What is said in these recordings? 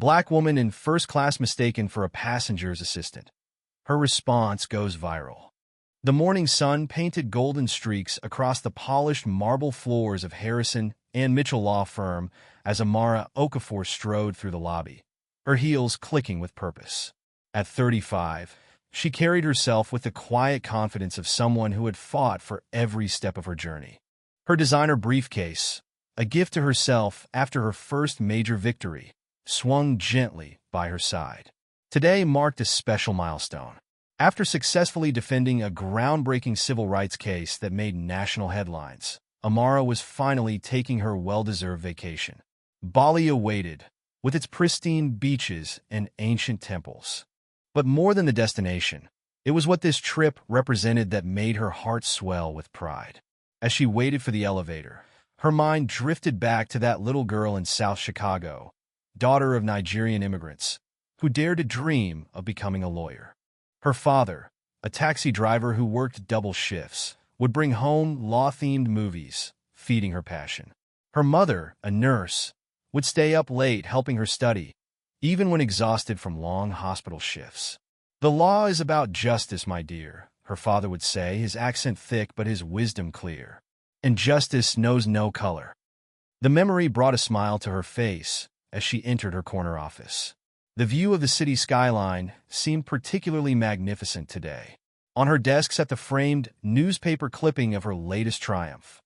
Black woman in first class mistaken for a passenger's assistant. Her response goes viral. The morning sun painted golden streaks across the polished marble floors of Harrison and Mitchell law firm as Amara Okafor strode through the lobby, her heels clicking with purpose. At 35, she carried herself with the quiet confidence of someone who had fought for every step of her journey. Her designer briefcase, a gift to herself after her first major victory, swung gently by her side. Today marked a special milestone. After successfully defending a groundbreaking civil rights case that made national headlines, Amara was finally taking her well-deserved vacation. Bali awaited, with its pristine beaches and ancient temples. But more than the destination, it was what this trip represented that made her heart swell with pride. As she waited for the elevator, her mind drifted back to that little girl in South Chicago, daughter of Nigerian immigrants, who dared to dream of becoming a lawyer. Her father, a taxi driver who worked double shifts, would bring home law-themed movies, feeding her passion. Her mother, a nurse, would stay up late helping her study, even when exhausted from long hospital shifts. "The law is about justice, my dear," her father would say, his accent thick but his wisdom clear. "And justice knows no color." The memory brought a smile to her face as she entered her corner office. The view of the city skyline seemed particularly magnificent today. On her desk sat the framed newspaper clipping of her latest triumph.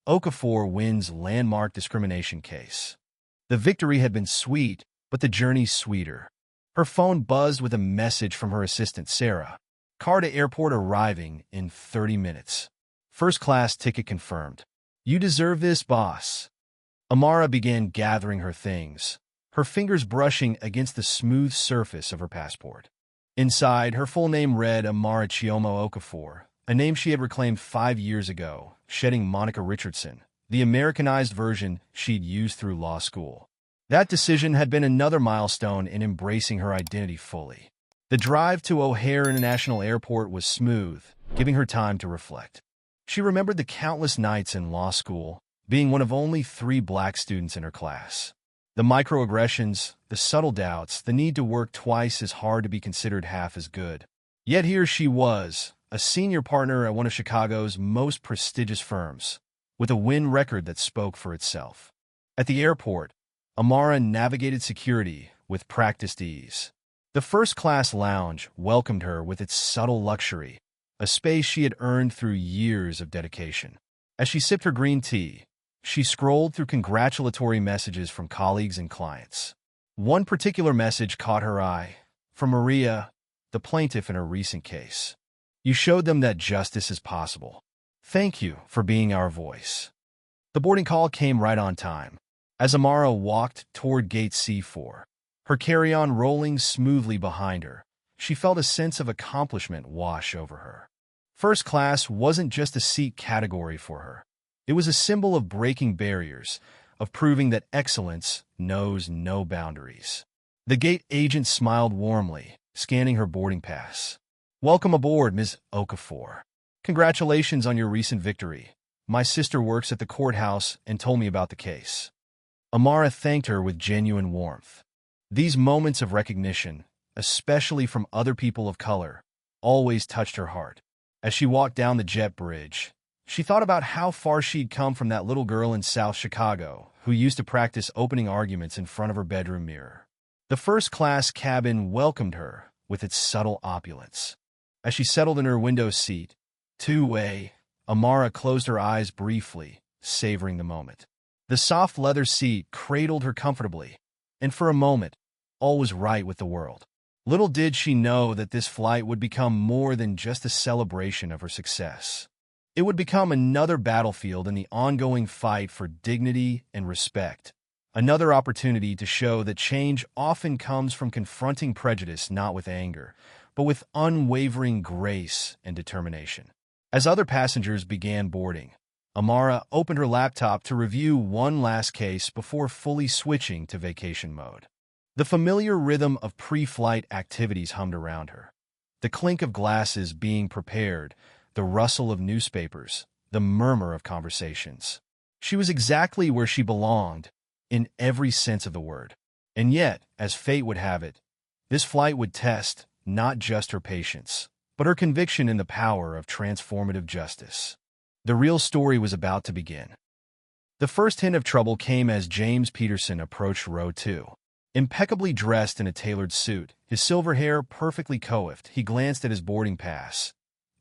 Okafor wins landmark discrimination case. The victory had been sweet, but the journey sweeter. Her phone buzzed with a message from her assistant, Sarah. "Car to airport arriving in 30 minutes. First class ticket confirmed." "You deserve this, boss." Amara began gathering her things, her fingers brushing against the smooth surface of her passport. Inside, her full name read Amara Chioma Okafor, a name she had reclaimed 5 years ago, shedding Monica Richardson, the Americanized version she'd used through law school. That decision had been another milestone in embracing her identity fully. The drive to O'Hare International Airport was smooth, giving her time to reflect. She remembered the countless nights in law school, being one of only 3 black students in her class. The microaggressions, the subtle doubts, the need to work twice as hard to be considered half as good. Yet here she was, a senior partner at one of Chicago's most prestigious firms, with a win record that spoke for itself. At the airport, Amara navigated security with practiced ease. The first-class lounge welcomed her with its subtle luxury, a space she had earned through years of dedication. As she sipped her green tea, she scrolled through congratulatory messages from colleagues and clients. One particular message caught her eye, from Maria, the plaintiff in her recent case. "You showed them that justice is possible. Thank you for being our voice." The boarding call came right on time. As Amara walked toward gate C4, her carry-on rolling smoothly behind her, she felt a sense of accomplishment wash over her. First class wasn't just a seat category for her. It was a symbol of breaking barriers, of proving that excellence knows no boundaries. The gate agent smiled warmly, scanning her boarding pass. "Welcome aboard, Ms. Okafor. Congratulations on your recent victory. My sister works at the courthouse and told me about the case." Amara thanked her with genuine warmth. These moments of recognition, especially from other people of color, always touched her heart. As she walked down the jet bridge, she thought about how far she'd come from that little girl in South Chicago who used to practice opening arguments in front of her bedroom mirror. The first-class cabin welcomed her with its subtle opulence. As she settled in her window seat, two-way, Amara closed her eyes briefly, savoring the moment. The soft leather seat cradled her comfortably, and for a moment, all was right with the world. Little did she know that this flight would become more than just a celebration of her success. It would become another battlefield in the ongoing fight for dignity and respect, another opportunity to show that change often comes from confronting prejudice not with anger, but with unwavering grace and determination. As other passengers began boarding, Amara opened her laptop to review one last case before fully switching to vacation mode. The familiar rhythm of pre-flight activities hummed around her. The clink of glasses being prepared, the rustle of newspapers, the murmur of conversations. She was exactly where she belonged, in every sense of the word. And yet, as fate would have it, this flight would test not just her patience, but her conviction in the power of transformative justice. The real story was about to begin. The first hint of trouble came as James Peterson approached row 2. Impeccably dressed in a tailored suit, his silver hair perfectly coiffed, he glanced at his boarding pass,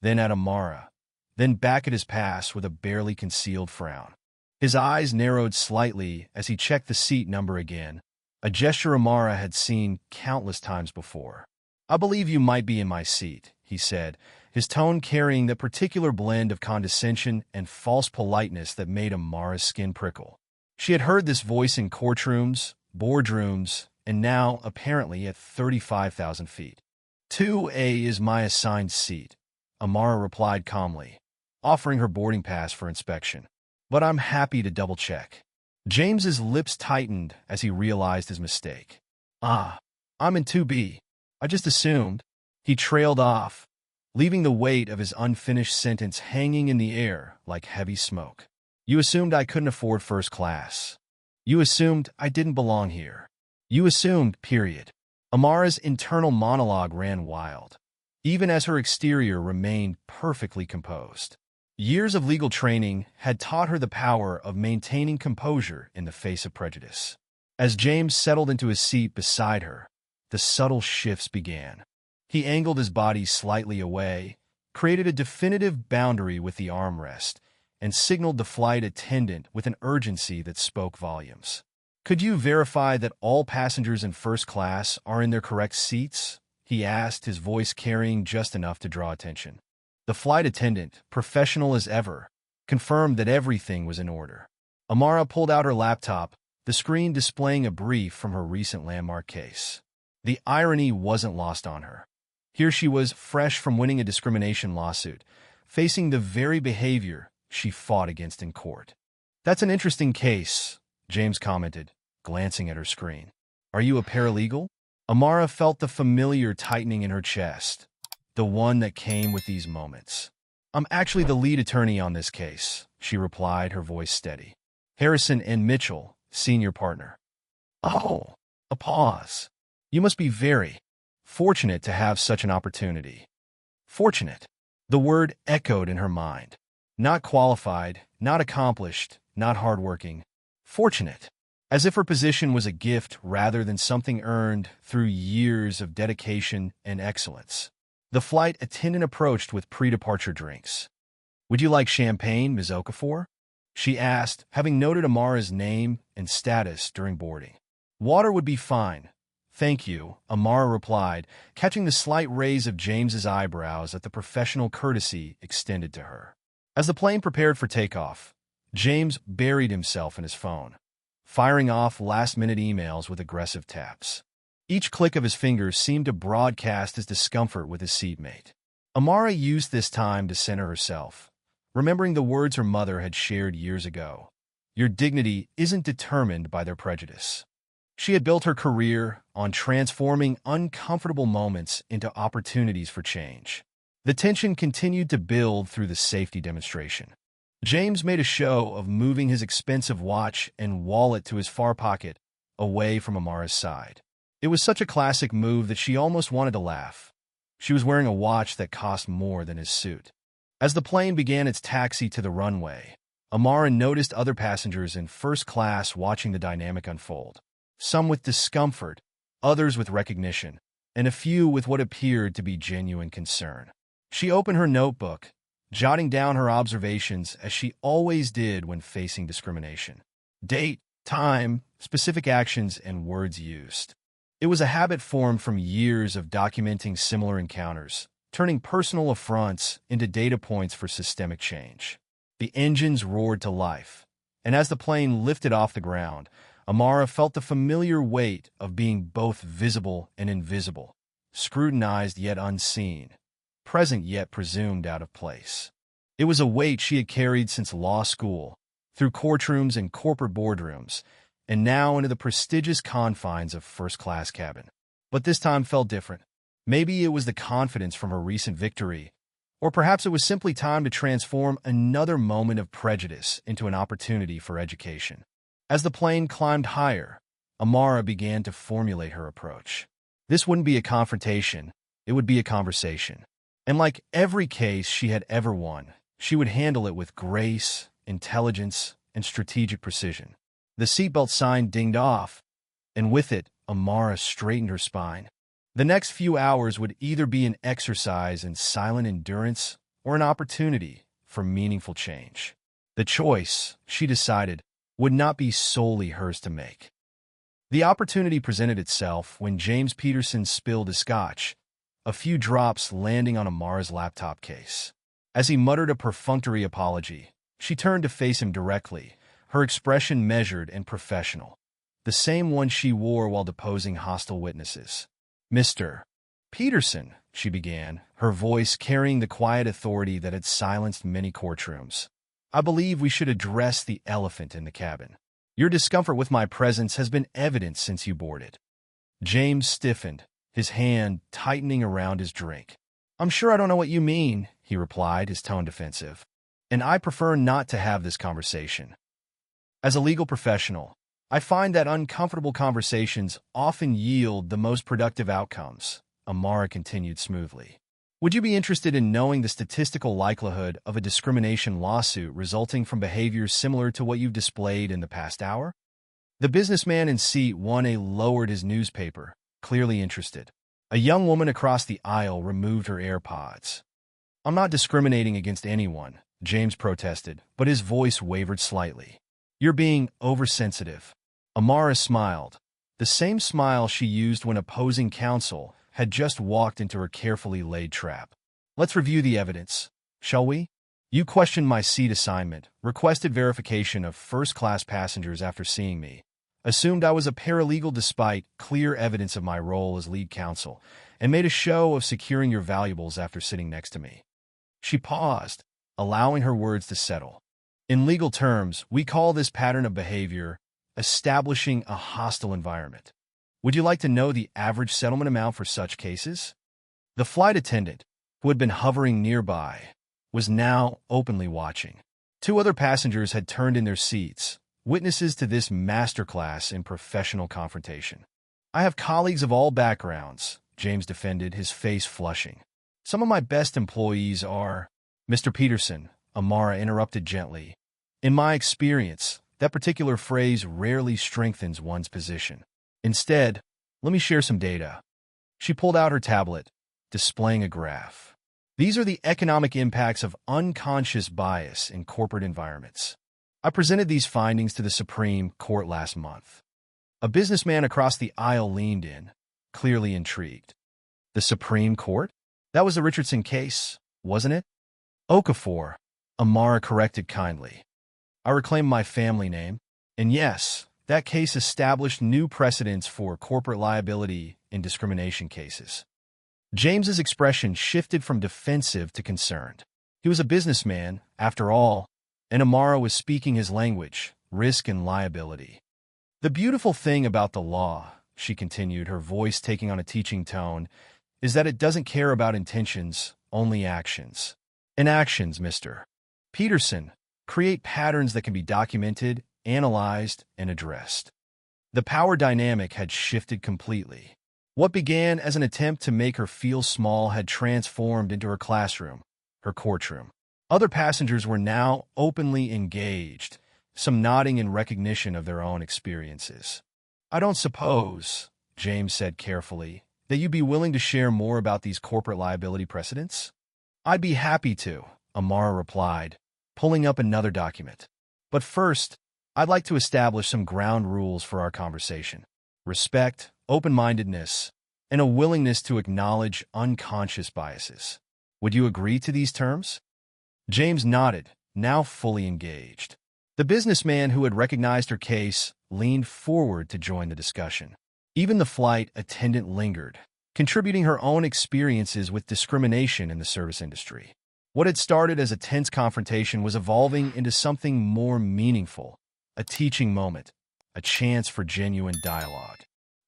then at Amara, then back at his pass with a barely concealed frown. His eyes narrowed slightly as he checked the seat number again, a gesture Amara had seen countless times before. "I believe you might be in my seat," he said, his tone carrying that particular blend of condescension and false politeness that made Amara's skin prickle. She had heard this voice in courtrooms, boardrooms, and now, apparently, at 35,000 feet. "2A is my assigned seat," Amara replied calmly, offering her boarding pass for inspection. "But I'm happy to double-check." James's lips tightened as he realized his mistake. "I'm in 2B. I just assumed." He trailed off, leaving the weight of his unfinished sentence hanging in the air like heavy smoke. "You assumed I couldn't afford first class. You assumed I didn't belong here. You assumed, period." Amara's internal monologue ran wild, even as her exterior remained perfectly composed. Years of legal training had taught her the power of maintaining composure in the face of prejudice. As James settled into his seat beside her, the subtle shifts began. He angled his body slightly away, created a definitive boundary with the armrest, and signaled the flight attendant with an urgency that spoke volumes. "Could you verify that all passengers in first class are in their correct seats?" he asked, his voice carrying just enough to draw attention. The flight attendant, professional as ever, confirmed that everything was in order. Amara pulled out her laptop, the screen displaying a brief from her recent landmark case. The irony wasn't lost on her. Here she was, fresh from winning a discrimination lawsuit, facing the very behavior she fought against in court. "That's an interesting case," James commented, glancing at her screen. "Are you a paralegal?" Amara felt the familiar tightening in her chest, the one that came with these moments. "I'm actually the lead attorney on this case," she replied, her voice steady. "Harrison and Mitchell, senior partner." "Oh," a pause. "You must be very fortunate to have such an opportunity." Fortunate. The word echoed in her mind. Not qualified, not accomplished, not hardworking. Fortunate. As if her position was a gift rather than something earned through years of dedication and excellence. The flight attendant approached with pre-departure drinks. "Would you like champagne, Ms. Okafor?" she asked, having noted Amara's name and status during boarding. "Water would be fine. Thank you," Amara replied, catching the slight raise of James's eyebrows at the professional courtesy extended to her. As the plane prepared for takeoff, James buried himself in his phone, firing off last-minute emails with aggressive taps. Each click of his fingers seemed to broadcast his discomfort with his seatmate. Amara used this time to center herself, remembering the words her mother had shared years ago. "Your dignity isn't determined by their prejudice." She had built her career on transforming uncomfortable moments into opportunities for change. The tension continued to build through the safety demonstration. James made a show of moving his expensive watch and wallet to his far pocket, away from Amara's side. It was such a classic move that she almost wanted to laugh. She was wearing a watch that cost more than his suit. As the plane began its taxi to the runway, Amara noticed other passengers in first class watching the dynamic unfold. Some with discomfort, others with recognition, and a few with what appeared to be genuine concern. She opened her notebook, jotting down her observations as she always did when facing discrimination. Date, time, specific actions, and words used. It was a habit formed from years of documenting similar encounters, turning personal affronts into data points for systemic change. The engines roared to life, and as the plane lifted off the ground, Amara felt the familiar weight of being both visible and invisible, scrutinized yet unseen, present yet presumed out of place. It was a weight she had carried since law school, through courtrooms and corporate boardrooms, and now into the prestigious confines of first-class cabin. But this time felt different. Maybe it was the confidence from her recent victory, or perhaps it was simply time to transform another moment of prejudice into an opportunity for education. As the plane climbed higher, Amara began to formulate her approach. This wouldn't be a confrontation, it would be a conversation. And like every case she had ever won, she would handle it with grace, intelligence, and strategic precision. The seatbelt sign dinged off, and with it, Amara straightened her spine. The next few hours would either be an exercise in silent endurance or an opportunity for meaningful change. The choice, she decided, would not be solely hers to make. The opportunity presented itself when James Peterson spilled his scotch, a few drops landing on Amara's laptop case. As he muttered a perfunctory apology, she turned to face him directly, her expression measured and professional, the same one she wore while deposing hostile witnesses. "Mr. Peterson," she began, her voice carrying the quiet authority that had silenced many courtrooms. "I believe we should address the elephant in the cabin. Your discomfort with my presence has been evident since you boarded." James stiffened, his hand tightening around his drink. "I'm sure I don't know what you mean," he replied, his tone defensive. "And I prefer not to have this conversation. As a legal professional, I find that uncomfortable conversations often yield the most productive outcomes," Amara continued smoothly. "Would you be interested in knowing the statistical likelihood of a discrimination lawsuit resulting from behaviors similar to what you've displayed in the past hour?" The businessman in seat 1A lowered his newspaper, clearly interested. A young woman across the aisle removed her AirPods. "I'm not discriminating against anyone," James protested, but his voice wavered slightly. "You're being oversensitive." Amara smiled, the same smile she used when opposing counsel had just walked into her carefully laid trap. "Let's review the evidence, shall we? You questioned my seat assignment, requested verification of first-class passengers after seeing me, assumed I was a paralegal despite clear evidence of my role as lead counsel, and made a show of securing your valuables after sitting next to me." She paused, allowing her words to settle. "In legal terms, we call this pattern of behavior establishing a hostile environment. Would you like to know the average settlement amount for such cases?" The flight attendant, who had been hovering nearby, was now openly watching. Two other passengers had turned in their seats, witnesses to this masterclass in professional confrontation. "I have colleagues of all backgrounds," James defended, his face flushing. "Some of my best employees are—" "Mr. Peterson," Amara interrupted gently. "In my experience, that particular phrase rarely strengthens one's position. Instead, let me share some data." She pulled out her tablet, displaying a graph. "These are the economic impacts of unconscious bias in corporate environments. I presented these findings to the Supreme Court last month." A businessman across the aisle leaned in, clearly intrigued. "The Supreme Court? That was the Richardson case, wasn't it?" "Okafor," Amara corrected kindly. "I reclaim my family name. And yes, that case established new precedents for corporate liability in discrimination cases." James's expression shifted from defensive to concerned. He was a businessman, after all, and Amara was speaking his language, risk and liability. "The beautiful thing about the law," she continued, her voice taking on a teaching tone, "is that it doesn't care about intentions, only actions. And actions, Mr. Peterson, create patterns that can be documented, analyzed, and addressed." The power dynamic had shifted completely. What began as an attempt to make her feel small had transformed into her classroom, her courtroom. Other passengers were now openly engaged, some nodding in recognition of their own experiences. "I don't suppose," James said carefully, "that you'd be willing to share more about these corporate liability precedents?" "I'd be happy to," Amara replied, pulling up another document. "But first, I'd like to establish some ground rules for our conversation. Respect, open-mindedness, and a willingness to acknowledge unconscious biases. Would you agree to these terms?" James nodded, now fully engaged. The businessman who had recognized her case leaned forward to join the discussion. Even the flight attendant lingered, contributing her own experiences with discrimination in the service industry. What had started as a tense confrontation was evolving into something more meaningful, a teaching moment, a chance for genuine dialogue.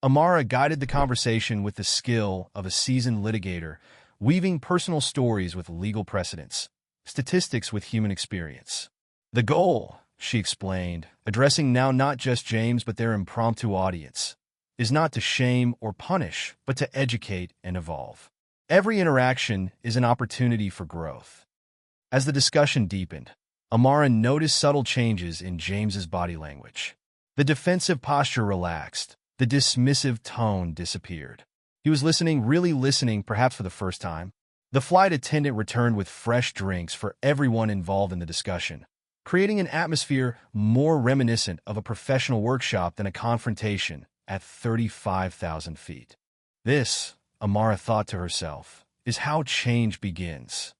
Amara guided the conversation with the skill of a seasoned litigator, weaving personal stories with legal precedents, statistics with human experience. The goal, she explained, addressing now not just James but their impromptu audience, is not to shame or punish, but to educate and evolve. Every interaction is an opportunity for growth. As the discussion deepened, Amara noticed subtle changes in James's body language. The defensive posture relaxed. The dismissive tone disappeared. He was listening, really listening, perhaps for the first time. The flight attendant returned with fresh drinks for everyone involved in the discussion, creating an atmosphere more reminiscent of a professional workshop than a confrontation at 35,000 feet. This, Amara thought to herself, is how change begins.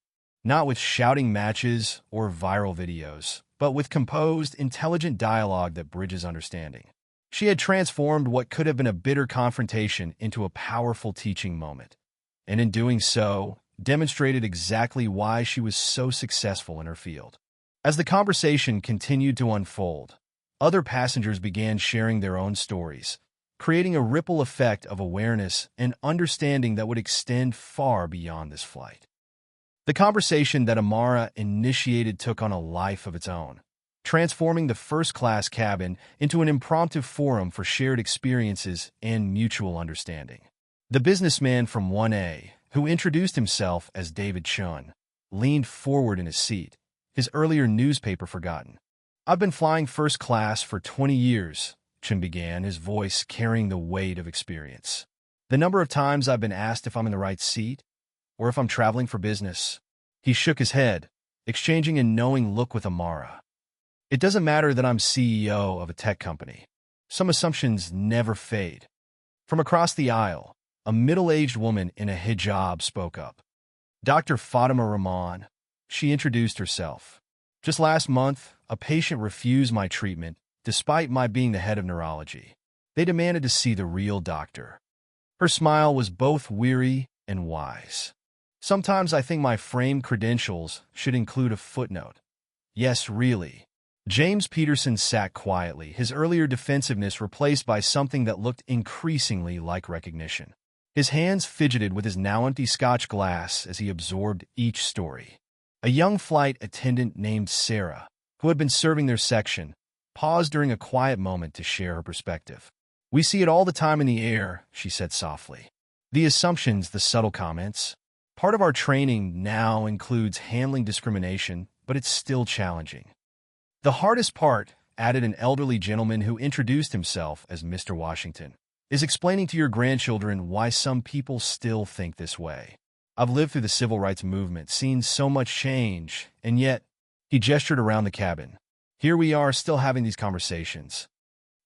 Not with shouting matches or viral videos, but with composed, intelligent dialogue that bridges understanding. She had transformed what could have been a bitter confrontation into a powerful teaching moment, and in doing so, demonstrated exactly why she was so successful in her field. As the conversation continued to unfold, other passengers began sharing their own stories, creating a ripple effect of awareness and understanding that would extend far beyond this flight. The conversation that Amara initiated took on a life of its own, transforming the first-class cabin into an impromptu forum for shared experiences and mutual understanding. The businessman from 1A, who introduced himself as David Chun, leaned forward in his seat, his earlier newspaper forgotten. "I've been flying first class for 20 years, Chun began, his voice carrying the weight of experience. "The number of times I've been asked if I'm in the right seat, or if I'm traveling for business." He shook his head, exchanging a knowing look with Amara. "It doesn't matter that I'm CEO of a tech company. Some assumptions never fade." From across the aisle, a middle-aged woman in a hijab spoke up. "Dr. Fatima Rahman," she introduced herself. "Just last month, a patient refused my treatment, despite my being the head of neurology. They demanded to see the real doctor." Her smile was both weary and wise. "Sometimes I think my framed credentials should include a footnote. Yes, really." James Peterson sat quietly, his earlier defensiveness replaced by something that looked increasingly like recognition. His hands fidgeted with his now empty Scotch glass as he absorbed each story. A young flight attendant named Sarah, who had been serving their section, paused during a quiet moment to share her perspective. "We see it all the time in the air," she said softly. "The assumptions, the subtle comments. Part of our training now includes handling discrimination, but it's still challenging. The hardest part," added an elderly gentleman who introduced himself as Mr. Washington, "is explaining to your grandchildren why some people still think this way. I've lived through the civil rights movement, seen so much change, and yet," he gestured around the cabin, "here we are still having these conversations."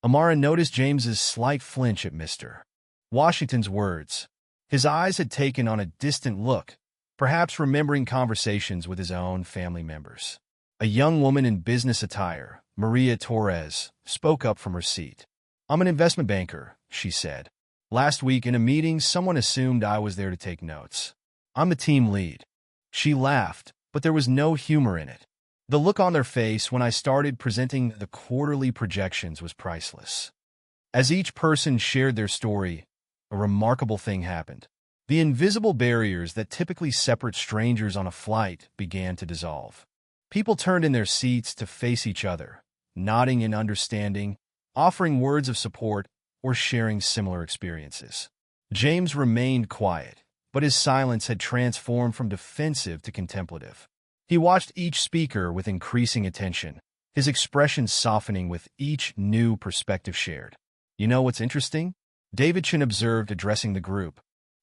Amara noticed James's slight flinch at Mr. Washington's words. His eyes had taken on a distant look, perhaps remembering conversations with his own family members. A young woman in business attire, Maria Torres, spoke up from her seat. "I'm an investment banker," she said. "Last week in a meeting, someone assumed I was there to take notes. I'm the team lead." She laughed, but there was no humor in it. The look on their face when I started presenting the quarterly projections was priceless. As each person shared their story, a remarkable thing happened. The invisible barriers that typically separate strangers on a flight began to dissolve. People turned in their seats to face each other, nodding in understanding, offering words of support, or sharing similar experiences. James remained quiet, but his silence had transformed from defensive to contemplative. He watched each speaker with increasing attention, his expression softening with each new perspective shared. "You know what's interesting?" David Chin observed, addressing the group.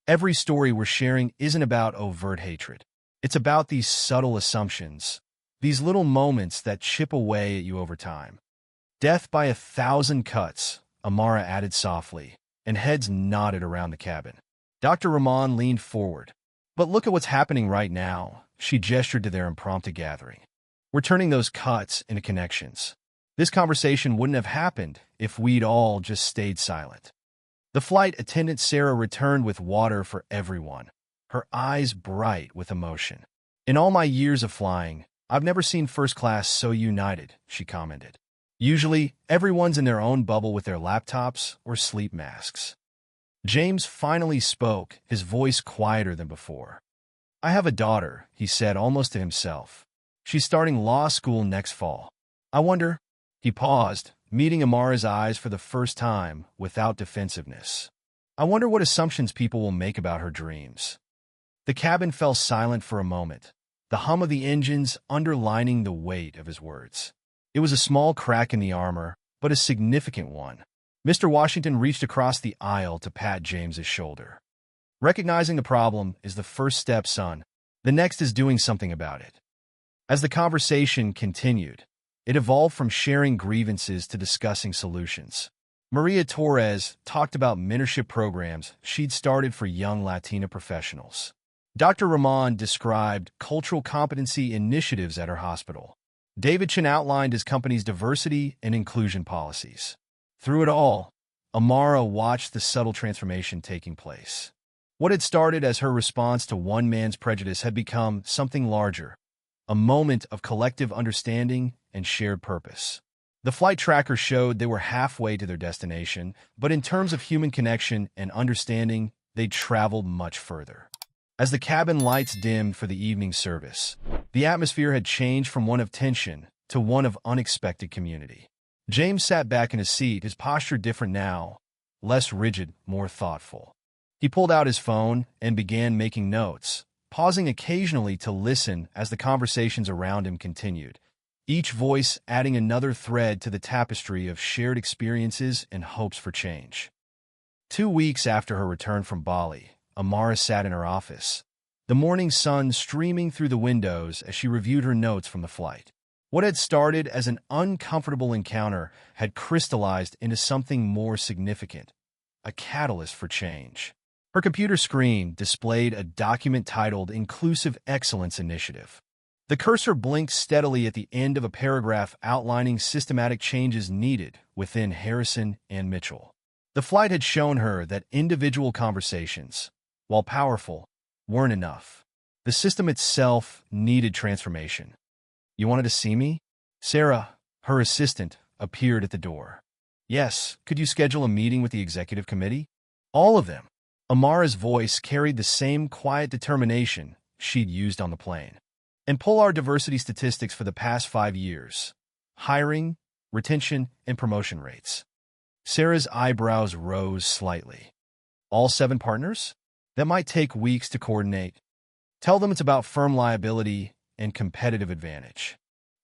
"Every story we're sharing isn't about overt hatred. It's about these subtle assumptions, these little moments that chip away at you over time." "Death by 1,000 cuts," Amara added softly, and heads nodded around the cabin. Dr. Rahman leaned forward. "But look at what's happening right now," she gestured to their impromptu gathering. "We're turning those cuts into connections. This conversation wouldn't have happened if we'd all just stayed silent." The flight attendant Sarah returned with water for everyone, her eyes bright with emotion. "In all my years of flying, I've never seen first class so united," she commented. "Usually, everyone's in their own bubble with their laptops or sleep masks." James finally spoke, his voice quieter than before. "I have a daughter," he said almost to himself. "She's starting law school next fall. I wonder, He paused, meeting Amara's eyes for the first time without defensiveness. I wonder what assumptions people will make about her dreams. The cabin fell silent for a moment, the hum of the engines underlining the weight of his words. It was a small crack in the armor, but a significant one. Mr. Washington reached across the aisle to pat James's shoulder. Recognizing the problem is the first step, son. The next is doing something about it. As the conversation continued, it evolved from sharing grievances to discussing solutions. Maria Torres talked about mentorship programs she'd started for young Latina professionals. Dr. Rahman described cultural competency initiatives at her hospital. David Chen outlined his company's diversity and inclusion policies. Through it all, Amara watched the subtle transformation taking place. What had started as her response to one man's prejudice had become something larger, a moment of collective understanding and shared purpose. The flight tracker showed they were halfway to their destination, but in terms of human connection and understanding, they'd traveled much further. As the cabin lights dimmed for the evening service, the atmosphere had changed from one of tension to one of unexpected community. James sat back in his seat, his posture different now, less rigid, more thoughtful. He pulled out his phone and began making notes, pausing occasionally to listen as the conversations around him continued, each voice adding another thread to the tapestry of shared experiences and hopes for change. 2 weeks after her return from Bali, Amara sat in her office, the morning sun streaming through the windows as she reviewed her notes from the flight. What had started as an uncomfortable encounter had crystallized into something more significant, a catalyst for change. Her computer screen displayed a document titled Inclusive Excellence Initiative. The cursor blinked steadily at the end of a paragraph outlining systematic changes needed within Harrison and Mitchell. The flight had shown her that individual conversations, while powerful, weren't enough. The system itself needed transformation. You wanted to see me? Sarah, her assistant, appeared at the door. Yes, could you schedule a meeting with the executive committee? All of them. Amara's voice carried the same quiet determination she'd used on the plane. And pull our diversity statistics for the past 5 years. Hiring, retention, and promotion rates. Sarah's eyebrows rose slightly. All 7 partners? That might take weeks to coordinate. Tell them it's about firm liability and competitive advantage.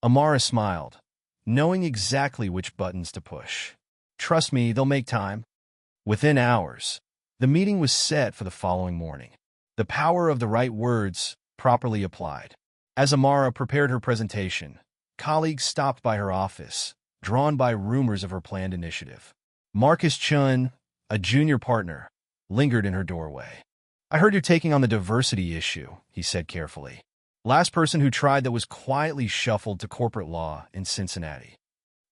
Amara smiled, knowing exactly which buttons to push. Trust me, they'll make time. Within hours, the meeting was set for the following morning. The power of the right words properly applied. As Amara prepared her presentation, colleagues stopped by her office, drawn by rumors of her planned initiative. Marcus Chun, a junior partner, lingered in her doorway. I heard you're taking on the diversity issue, he said carefully. Last person who tried that was quietly shuffled to corporate law in Cincinnati.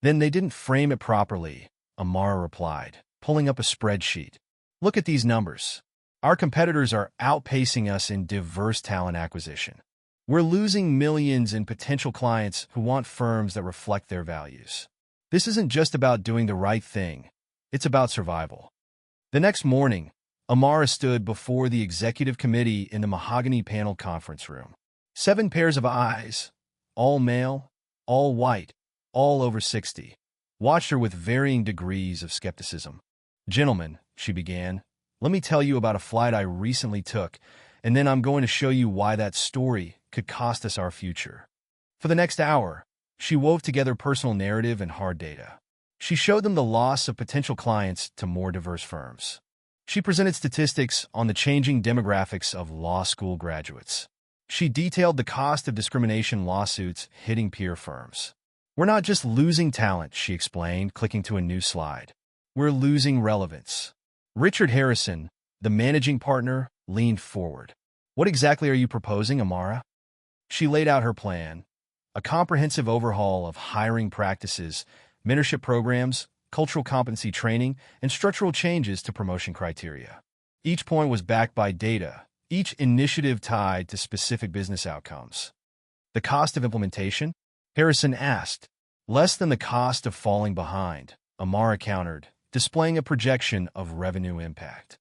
Then they didn't frame it properly, Amara replied, pulling up a spreadsheet. Look at these numbers. Our competitors are outpacing us in diverse talent acquisition. We're losing millions in potential clients who want firms that reflect their values. This isn't just about doing the right thing. It's about survival. The next morning, Amara stood before the executive committee in the mahogany panel conference room. 7 pairs of eyes, all male, all white, all over 60, watched her with varying degrees of skepticism. Gentlemen, she began, let me tell you about a flight I recently took, and then I'm going to show you why that story could cost us our future. For the next hour, she wove together personal narrative and hard data. She showed them the loss of potential clients to more diverse firms. She presented statistics on the changing demographics of law school graduates. She detailed the cost of discrimination lawsuits hitting peer firms. We're not just losing talent, she explained, clicking to a new slide. We're losing relevance. Richard Harrison, the managing partner, leaned forward. What exactly are you proposing, Amara? She laid out her plan, a comprehensive overhaul of hiring practices, mentorship programs, cultural competency training, and structural changes to promotion criteria. Each point was backed by data, each initiative tied to specific business outcomes. The cost of implementation? Harrison asked. Less than the cost of falling behind, Amara countered, displaying a projection of revenue impact.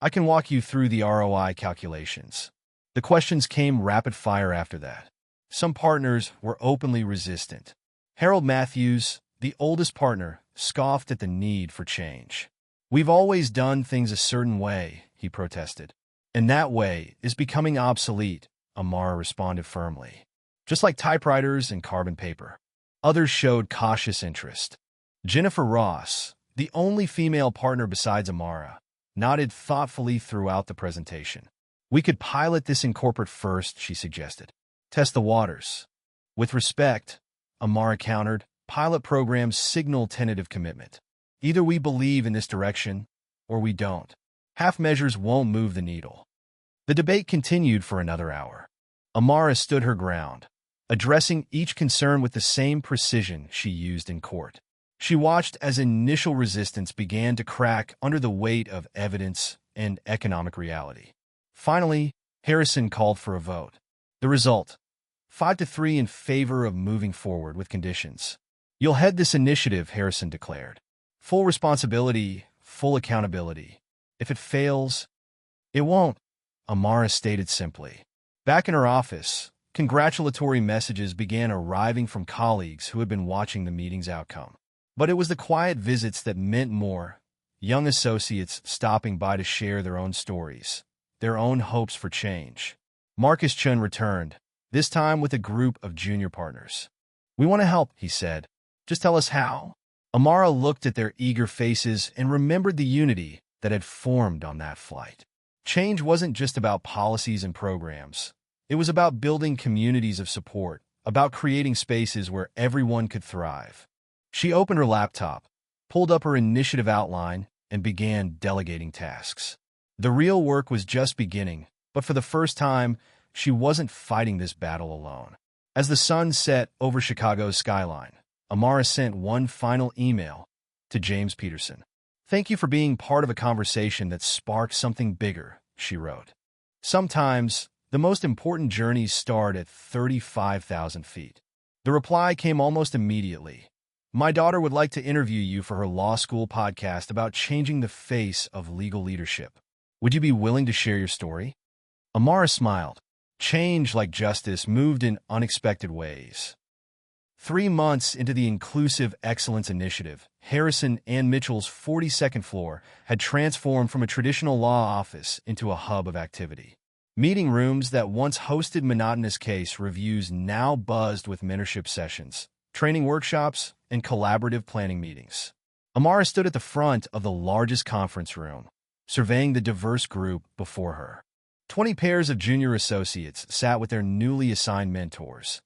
I can walk you through the ROI calculations. The questions came rapid fire after that. Some partners were openly resistant. Harold Matthews, the oldest partner, scoffed at the need for change. "We've always done things a certain way," he protested. "And that way is becoming obsolete," Amara responded firmly. "Just like typewriters and carbon paper." Others showed cautious interest. Jennifer Ross, the only female partner besides Amara, nodded thoughtfully throughout the presentation. "We could pilot this in corporate first," she suggested. "Test the waters." "With respect," Amara countered, "pilot programs signal tentative commitment. Either we believe in this direction, or we don't. Half measures won't move the needle." The debate continued for another hour. Amara stood her ground, addressing each concern with the same precision she used in court. She watched as initial resistance began to crack under the weight of evidence and economic reality. Finally, Harrison called for a vote. The result: 5-3 in favor of moving forward with conditions. "You'll head this initiative," Harrison declared. "Full responsibility, full accountability. If it fails, it won't," Amara stated simply. Back in her office, congratulatory messages began arriving from colleagues who had been watching the meeting's outcome. But it was the quiet visits that meant more, young associates stopping by to share their own stories, their own hopes for change. Marcus Chun returned, this time with a group of junior partners. "We want to help," he said. "Just tell us how." Amara looked at their eager faces and remembered the unity that had formed on that flight. Change wasn't just about policies and programs. It was about building communities of support, about creating spaces where everyone could thrive. She opened her laptop, pulled up her initiative outline, and began delegating tasks. The real work was just beginning, but for the first time, she wasn't fighting this battle alone. As the sun set over Chicago's skyline, Amara sent one final email to James Peterson. "Thank you for being part of a conversation that sparked something bigger," she wrote. "Sometimes, the most important journeys start at 35,000 feet. The reply came almost immediately. "My daughter would like to interview you for her law school podcast about changing the face of legal leadership. Would you be willing to share your story?" Amara smiled. Change, like justice, moved in unexpected ways. 3 months into the Inclusive Excellence Initiative, Harrison and Mitchell's 42nd floor had transformed from a traditional law office into a hub of activity. Meeting rooms that once hosted monotonous case reviews now buzzed with mentorship sessions, training workshops, and collaborative planning meetings. Amara stood at the front of the largest conference room, surveying the diverse group before her. 20 pairs of junior associates sat with their newly assigned mentors,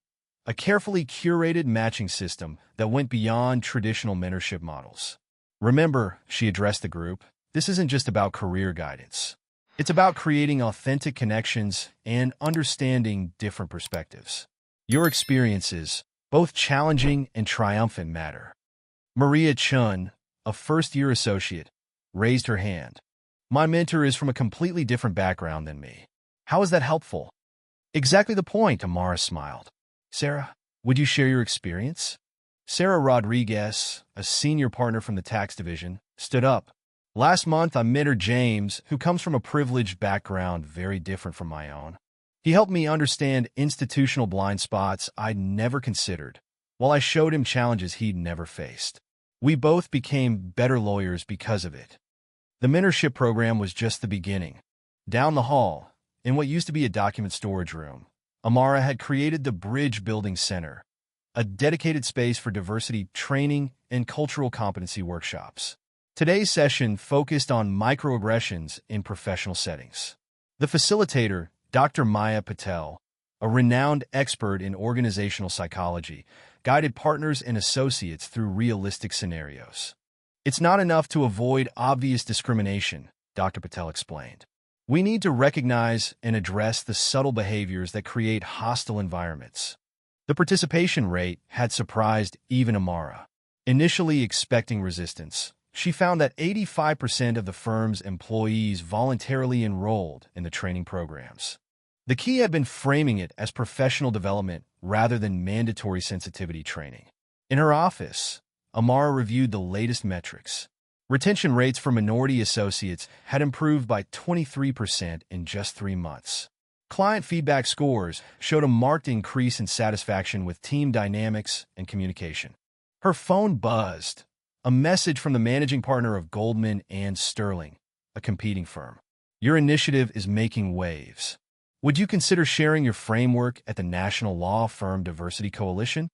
a carefully curated matching system that went beyond traditional mentorship models. "Remember," she addressed the group, "this isn't just about career guidance. It's about creating authentic connections and understanding different perspectives. Your experiences, both challenging and triumphant, matter." Maria Chun, a first-year associate, raised her hand. "My mentor is from a completely different background than me. How is that helpful?" "Exactly the point," Amara smiled. "Sarah, would you share your experience?" Sarah Rodriguez, a senior partner from the tax division, stood up. "Last month, I mentored James, who comes from a privileged background very different from my own. He helped me understand institutional blind spots I'd never considered, while I showed him challenges he'd never faced. We both became better lawyers because of it." The mentorship program was just the beginning. Down the hall, in what used to be a document storage room, Amara had created the Bridge Building Center, a dedicated space for diversity training and cultural competency workshops. Today's session focused on microaggressions in professional settings. The facilitator, Dr. Maya Patel, a renowned expert in organizational psychology, guided partners and associates through realistic scenarios. "It's not enough to avoid obvious discrimination," Dr. Patel explained. "We need to recognize and address the subtle behaviors that create hostile environments." The participation rate had surprised even Amara. Initially expecting resistance, she found that 85% of the firm's employees voluntarily enrolled in the training programs. The key had been framing it as professional development rather than mandatory sensitivity training. In her office, Amara reviewed the latest metrics. Retention rates for minority associates had improved by 23% in just 3 months. Client feedback scores showed a marked increase in satisfaction with team dynamics and communication. Her phone buzzed. A message from the managing partner of Goldman and Sterling, a competing firm. Your initiative is making waves. Would you consider sharing your framework at the National Law Firm Diversity Coalition?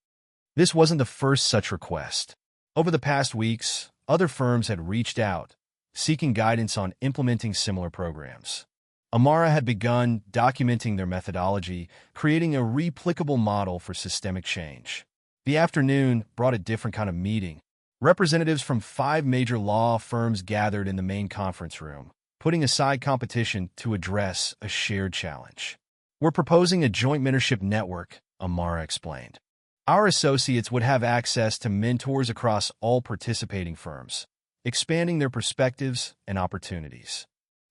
This wasn't the first such request. Over the past weeks, other firms had reached out, seeking guidance on implementing similar programs. Amara had begun documenting their methodology, creating a replicable model for systemic change. The afternoon brought a different kind of meeting. Representatives from 5 major law firms gathered in the main conference room, putting aside competition to address a shared challenge. We're proposing a joint mentorship network, Amara explained. Our associates would have access to mentors across all participating firms, expanding their perspectives and opportunities.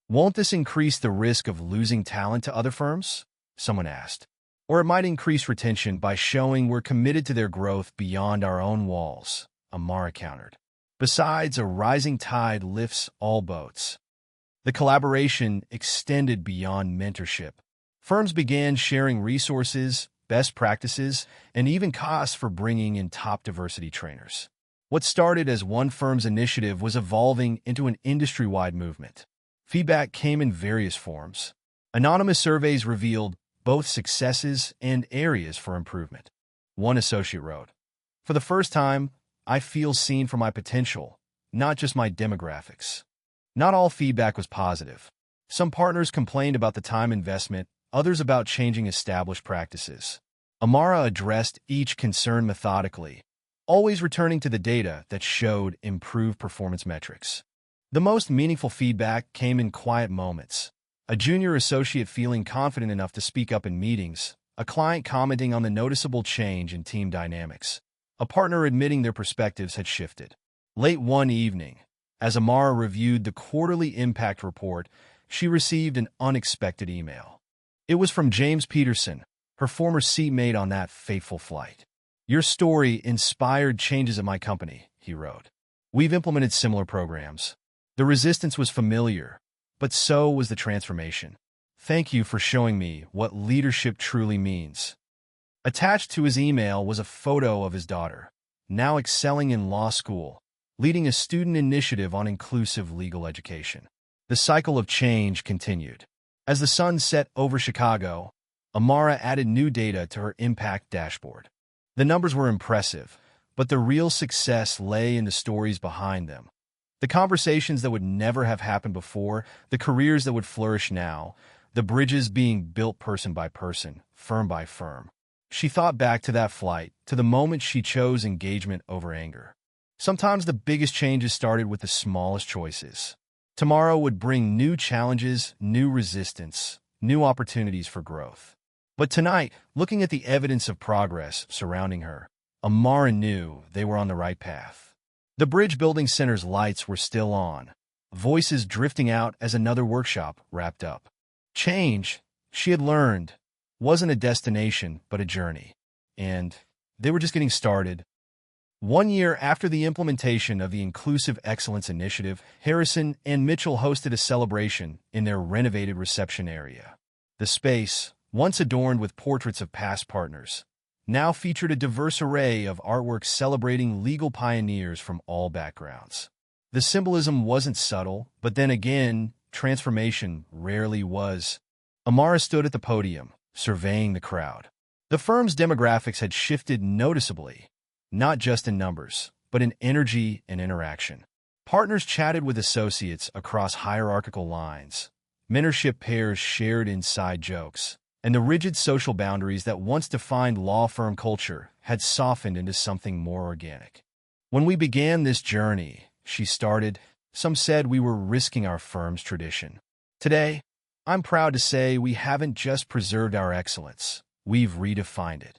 Won't this increase the risk of losing talent to other firms? Someone asked. Or it might increase retention by showing we're committed to their growth beyond our own walls, Amara countered. Besides, a rising tide lifts all boats. The collaboration extended beyond mentorship. Firms began sharing resources, best practices, and even costs for bringing in top diversity trainers. What started as one firm's initiative was evolving into an industry-wide movement. Feedback came in various forms. Anonymous surveys revealed both successes and areas for improvement. One associate wrote, "For the first time, I feel seen for my potential, not just my demographics." Not all feedback was positive. Some partners complained about the time investment, others about changing established practices. Amara addressed each concern methodically, always returning to the data that showed improved performance metrics. The most meaningful feedback came in quiet moments. A junior associate feeling confident enough to speak up in meetings, a client commenting on the noticeable change in team dynamics, a partner admitting their perspectives had shifted. Late one evening, as Amara reviewed the quarterly impact report, she received an unexpected email. It was from James Peterson, her former seatmate on that fateful flight. "Your story inspired changes at my company," he wrote. "We've implemented similar programs. The resistance was familiar, but so was the transformation. Thank you for showing me what leadership truly means." Attached to his email was a photo of his daughter, now excelling in law school, leading a student initiative on inclusive legal education. The cycle of change continued. As the sun set over Chicago, Amara added new data to her impact dashboard. The numbers were impressive, but the real success lay in the stories behind them. The conversations that would never have happened before, the careers that would flourish now, the bridges being built person by person, firm by firm. She thought back to that flight, to the moment she chose engagement over anger. Sometimes the biggest changes started with the smallest choices. Tomorrow would bring new challenges, new resistance, new opportunities for growth. But tonight, looking at the evidence of progress surrounding her, Amara knew they were on the right path. The Bridge Building Center's lights were still on, voices drifting out as another workshop wrapped up. Change, she had learned, wasn't a destination but a journey, and they were just getting started. 1 year after the implementation of the Inclusive Excellence Initiative, Harrison and Mitchell hosted a celebration in their renovated reception area. The space, once adorned with portraits of past partners, now featured a diverse array of artwork celebrating legal pioneers from all backgrounds. The symbolism wasn't subtle, but then again, transformation rarely was. Amara stood at the podium, surveying the crowd. The firm's demographics had shifted noticeably, not just in numbers, but in energy and interaction. Partners chatted with associates across hierarchical lines. Mentorship pairs shared inside jokes, and the rigid social boundaries that once defined law firm culture had softened into something more organic. "When we began this journey," she started, "some said we were risking our firm's tradition. Today, I'm proud to say we haven't just preserved our excellence, we've redefined it."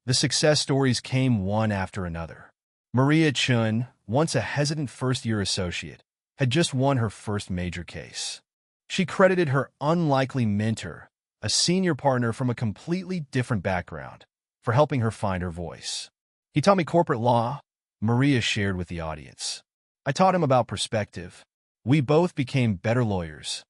The success stories came one after another. Maria Chun, once a hesitant first-year associate, had just won her first major case. She credited her unlikely mentor, a senior partner from a completely different background, for helping her find her voice. "He taught me corporate law," Maria shared with the audience. "I taught him about perspective. We both became better lawyers."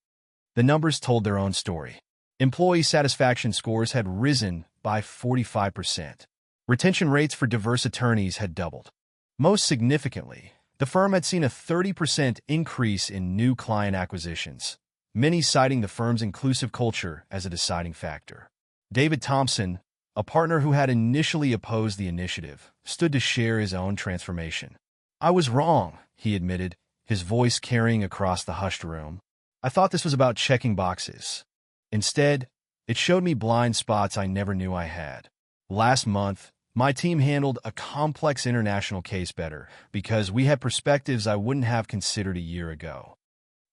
The numbers told their own story. Employee satisfaction scores had risen by 45%. Retention rates for diverse attorneys had doubled. Most significantly, the firm had seen a 30% increase in new client acquisitions, many citing the firm's inclusive culture as a deciding factor. David Thompson, a partner who had initially opposed the initiative, stood to share his own transformation. "I was wrong," he admitted, his voice carrying across the hushed room. "I thought this was about checking boxes. Instead, it showed me blind spots I never knew I had. Last month, my team handled a complex international case better because we had perspectives I wouldn't have considered a year ago."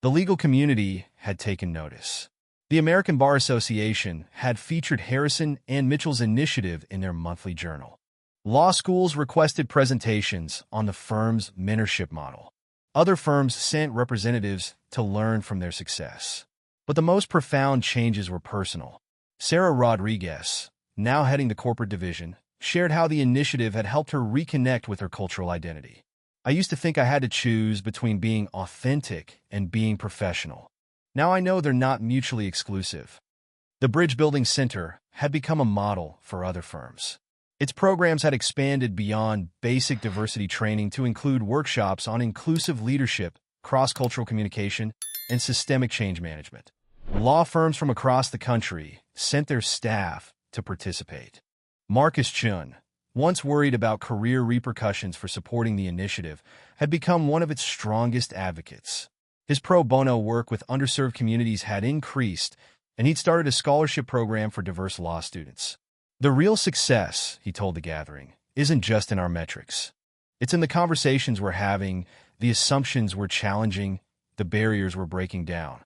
The legal community had taken notice. The American Bar Association had featured Harrison and Mitchell's initiative in their monthly journal. Law schools requested presentations on the firm's mentorship model. Other firms sent representatives to learn from their success. But the most profound changes were personal. Sarah Rodriguez, now heading the corporate division, shared how the initiative had helped her reconnect with her cultural identity. "I used to think I had to choose between being authentic and being professional. Now I know they're not mutually exclusive." The Bridge Building Center had become a model for other firms. Its programs had expanded beyond basic diversity training to include workshops on inclusive leadership, cross-cultural communication, and systemic change management. Law firms from across the country sent their staff to participate. Marcus Chun, once worried about career repercussions for supporting the initiative, had become one of its strongest advocates. His pro bono work with underserved communities had increased, and he'd started a scholarship program for diverse law students. "The real success," he told the gathering, "isn't just in our metrics. It's in the conversations we're having, the assumptions we're challenging, the barriers we're breaking down."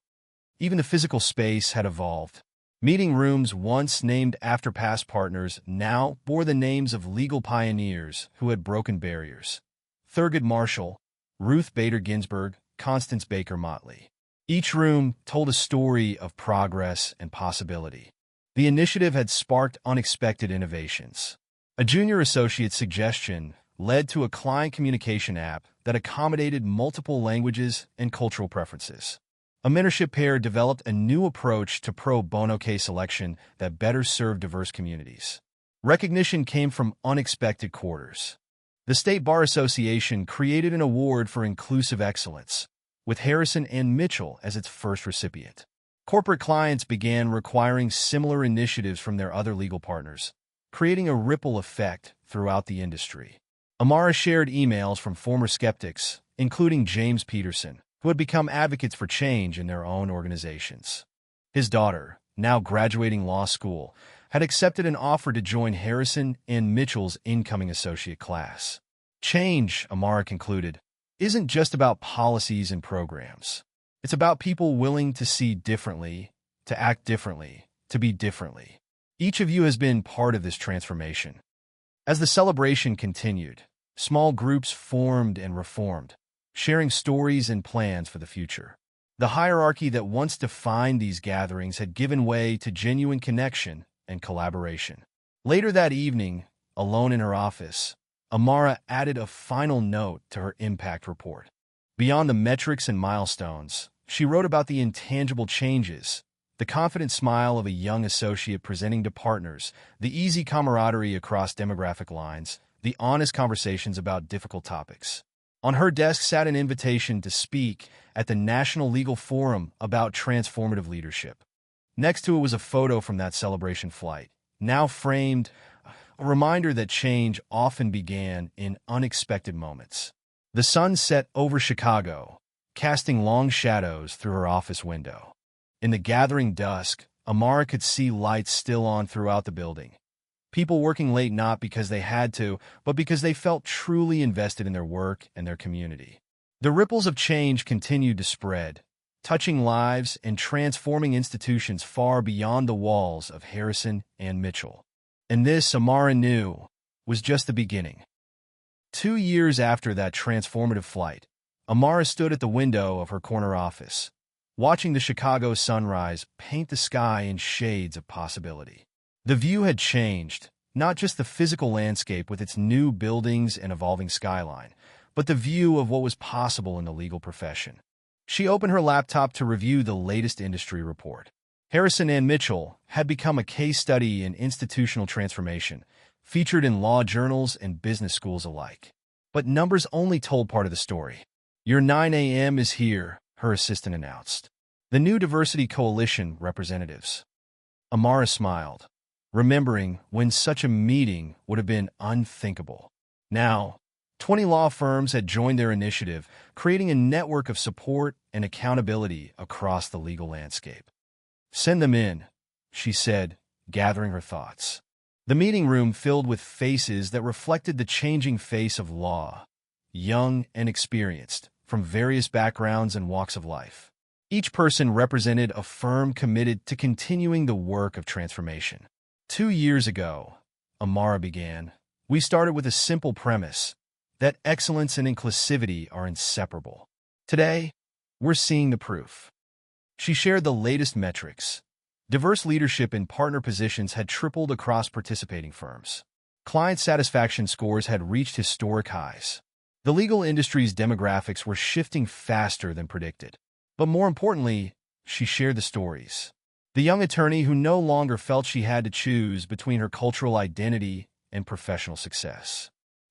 Even the physical space had evolved. Meeting rooms once named after past partners now bore the names of legal pioneers who had broken barriers. Thurgood Marshall, Ruth Bader Ginsburg, Constance Baker Motley. Each room told a story of progress and possibility. The initiative had sparked unexpected innovations. A junior associate's suggestion led to a client communication app that accommodated multiple languages and cultural preferences. A mentorship pair developed a new approach to pro bono case selection that better served diverse communities. Recognition came from unexpected quarters. The State Bar Association created an award for inclusive excellence, with Harrison and Mitchell as its first recipient. Corporate clients began requiring similar initiatives from their other legal partners, creating a ripple effect throughout the industry. Amara shared emails from former skeptics, including James Peterson, who had become advocates for change in their own organizations. His daughter, now graduating law school, had accepted an offer to join Harrison and Mitchell's incoming associate class. Change, Amara concluded, isn't just about policies and programs. It's about people willing to see differently, to act differently, to be differently. Each of you has been part of this transformation. As the celebration continued, small groups formed and reformed, sharing stories and plans for the future. The hierarchy that once defined these gatherings had given way to genuine connection and collaboration. Later that evening, alone in her office, Amara added a final note to her impact report. Beyond the metrics and milestones, she wrote about the intangible changes, the confident smile of a young associate presenting to partners, the easy camaraderie across demographic lines, the honest conversations about difficult topics. On her desk sat an invitation to speak at the National Legal Forum about transformative leadership. Next to it was a photo from that celebration flight, now framed, a reminder that change often began in unexpected moments. The sun set over Chicago, casting long shadows through her office window. In the gathering dusk, Amara could see lights still on throughout the building. People working late not because they had to, but because they felt truly invested in their work and their community. The ripples of change continued to spread, touching lives and transforming institutions far beyond the walls of Harrison and Mitchell. And this, Amara knew, was just the beginning. 2 years after that transformative flight, Amara stood at the window of her corner office, watching the Chicago sunrise paint the sky in shades of possibility. The view had changed, not just the physical landscape with its new buildings and evolving skyline, but the view of what was possible in the legal profession. She opened her laptop to review the latest industry report. Harrison and Mitchell had become a case study in institutional transformation, featured in law journals and business schools alike. But numbers only told part of the story. "Your 9 a.m. is here," her assistant announced. "The new Diversity Coalition representatives." Amara smiled, remembering when such a meeting would have been unthinkable. Now, 20 law firms had joined their initiative, creating a network of support and accountability across the legal landscape. "Send them in," she said, gathering her thoughts. The meeting room filled with faces that reflected the changing face of law, young and experienced, from various backgrounds and walks of life. Each person represented a firm committed to continuing the work of transformation. 2 years ago, Amara began, we started with a simple premise, that excellence and inclusivity are inseparable. Today, we're seeing the proof. She shared the latest metrics. Diverse leadership in partner positions had tripled across participating firms. Client satisfaction scores had reached historic highs. The legal industry's demographics were shifting faster than predicted. But more importantly, she shared the stories. The young attorney who no longer felt she had to choose between her cultural identity and professional success.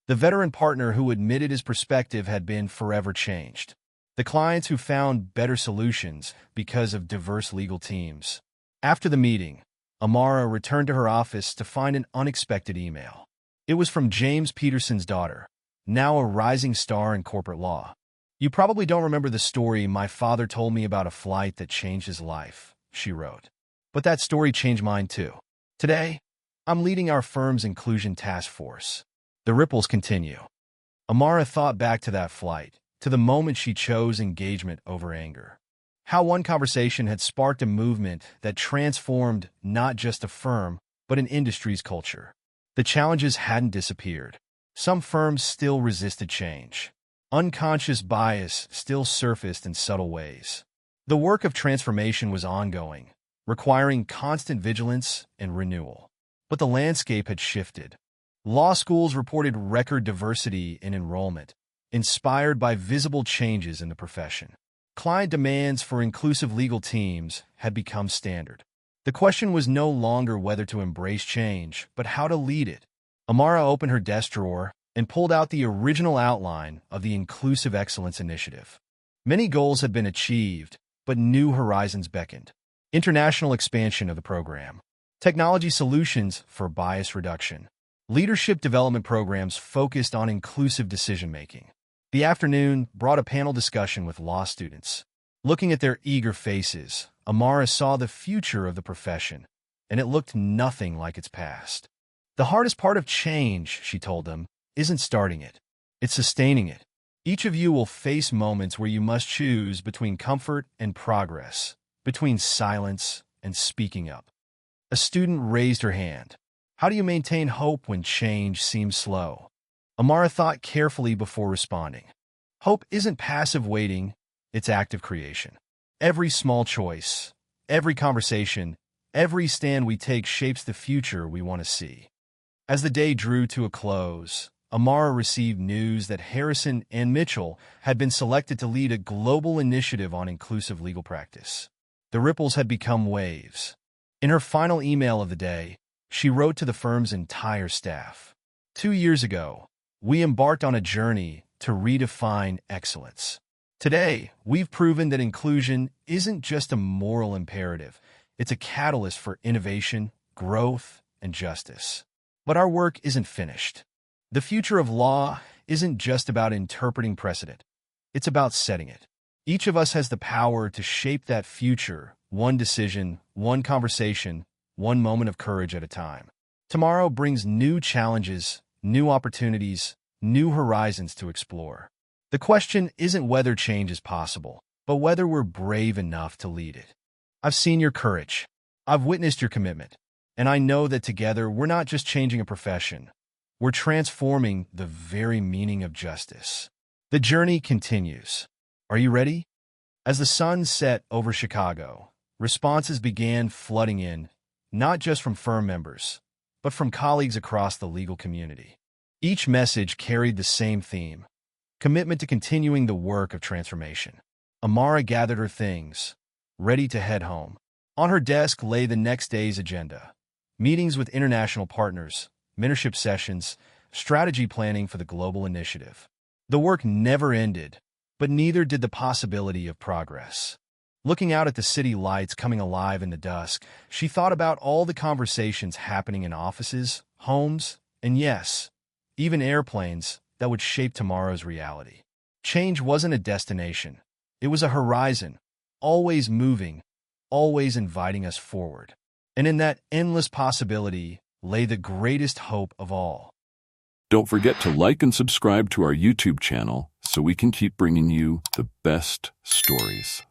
The veteran partner who admitted his perspective had been forever changed. The clients who found better solutions because of diverse legal teams. After the meeting, Amara returned to her office to find an unexpected email. It was from James Peterson's daughter, now a rising star in corporate law. "You probably don't remember the story my father told me about a flight that changed his life," she wrote. "But that story changed mine too. Today, I'm leading our firm's inclusion task force." The ripples continue. Amara thought back to that flight, to the moment she chose engagement over anger. How one conversation had sparked a movement that transformed not just a firm, but an industry's culture. The challenges hadn't disappeared. Some firms still resisted change. Unconscious bias still surfaced in subtle ways. The work of transformation was ongoing, requiring constant vigilance and renewal. But the landscape had shifted. Law schools reported record diversity in enrollment, inspired by visible changes in the profession. Client demands for inclusive legal teams had become standard. The question was no longer whether to embrace change, but how to lead it. Amara opened her desk drawer and pulled out the original outline of the Inclusive Excellence Initiative. Many goals had been achieved, but new horizons beckoned. International expansion of the program. Technology solutions for bias reduction. Leadership development programs focused on inclusive decision-making. The afternoon brought a panel discussion with law students. Looking at their eager faces, Amara saw the future of the profession, and it looked nothing like its past. "The hardest part of change," she told them, "isn't starting it. It's sustaining it. Each of you will face moments where you must choose between comfort and progress, between silence and speaking up." A student raised her hand. "How do you maintain hope when change seems slow?" Amara thought carefully before responding. "Hope isn't passive waiting, it's active creation. Every small choice, every conversation, every stand we take shapes the future we want to see." As the day drew to a close, Amara received news that Harrison and Mitchell had been selected to lead a global initiative on inclusive legal practice. The ripples had become waves. In her final email of the day, she wrote to the firm's entire staff. 2 years ago, we embarked on a journey to redefine excellence. Today, we've proven that inclusion isn't just a moral imperative, it's a catalyst for innovation, growth, and justice. But our work isn't finished. The future of law isn't just about interpreting precedent, it's about setting it. Each of us has the power to shape that future, one decision, one conversation, one moment of courage at a time. Tomorrow brings new challenges, new opportunities, new horizons to explore. The question isn't whether change is possible, but whether we're brave enough to lead it. I've seen your courage. I've witnessed your commitment. And I know that together we're not just changing a profession, we're transforming the very meaning of justice. The journey continues. Are you ready? As the sun set over Chicago, responses began flooding in, not just from firm members, but from colleagues across the legal community. Each message carried the same theme: commitment to continuing the work of transformation. Amara gathered her things, ready to head home. On her desk lay the next day's agenda: meetings with international partners, mentorship sessions, strategy planning for the global initiative. The work never ended, but neither did the possibility of progress. Looking out at the city lights coming alive in the dusk, she thought about all the conversations happening in offices, homes, and yes, even airplanes that would shape tomorrow's reality. Change wasn't a destination. It was a horizon, always moving, always inviting us forward. And in that endless possibility lay the greatest hope of all. Don't forget to like and subscribe to our YouTube channel so we can keep bringing you the best stories.